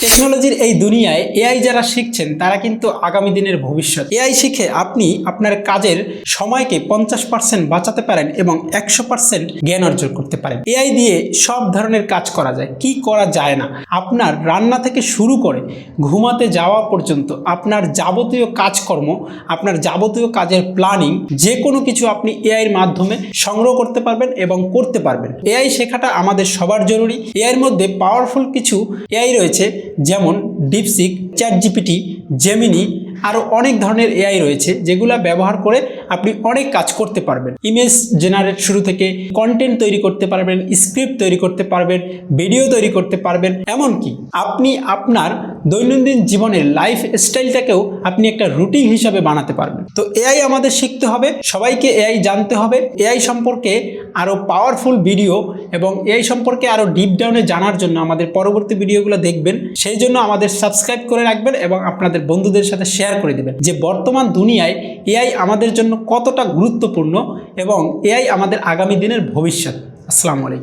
টেকনোলজির এই দুনিয়ায় এআই যারা শিখছেন তারা কিন্তু আগামী দিনের ভবিষ্যৎ। এআই শিখে আপনি আপনার কাজের সময়কে 50% বাঁচাতে পারেন এবং 100% জ্ঞান অর্জন করতে পারেন। এআই দিয়ে সব ধরনের কাজ করা যায়। কি করা যায় না? আপনার রান্না থেকে শুরু করে ঘুমাতে যাওয়া পর্যন্ত আপনার যাবতীয় কাজকর্ম, আপনার যাবতীয় কাজের প্ল্যানিং, যে কোনো কিছু আপনি এআইয়ের মাধ্যমে সংগ্রহ করতে পারবেন এবং করতে পারবেন। এআই শেখাটা আমাদের সবার জরুরি। এআইয়ের মধ্যে পাওয়ারফুল কিছু এআই রয়েছে, যেমন ডিপসিক, চ্যাটজিপিটি, জেমিনি, আরও অনেক ধরনের এআই রয়েছে যেগুলো ব্যবহার করে আপনি অনেক কাজ করতে পারবেন। ইমেজ জেনারেট শুরু থেকে কন্টেন্ট তৈরি করতে পারবেন, স্ক্রিপ্ট তৈরি করতে পারবেন, ভিডিও তৈরি করতে পারবেন, এমনকি আপনি আপনার দৈনন্দিন জীবনের লাইফ স্টাইলটাকেও আপনি একটা রুটিন হিসাবে বানাতে পারবেন। তো এআই আমাদের শিখতে হবে, সবাইকে এআই জানতে হবে। এআই সম্পর্কে আরও পাওয়ারফুল ভিডিও এবং এআই সম্পর্কে আরও ডিপ ডাউনে জানার জন্য আমাদের পরবর্তী ভিডিওগুলো দেখবেন। সেই জন্য আমাদের সাবস্ক্রাইব করে রাখবেন এবং আপনাদের বন্ধুদের সাথে শেয়ার করে দেবেন যে বর্তমান দুনিয়ায় এআই আমাদের জন্য কতটা গুরুত্বপূর্ণ এবং এআই আমাদের আগামী দিনের ভবিষ্যৎ। আসসালামু আলাইকুম।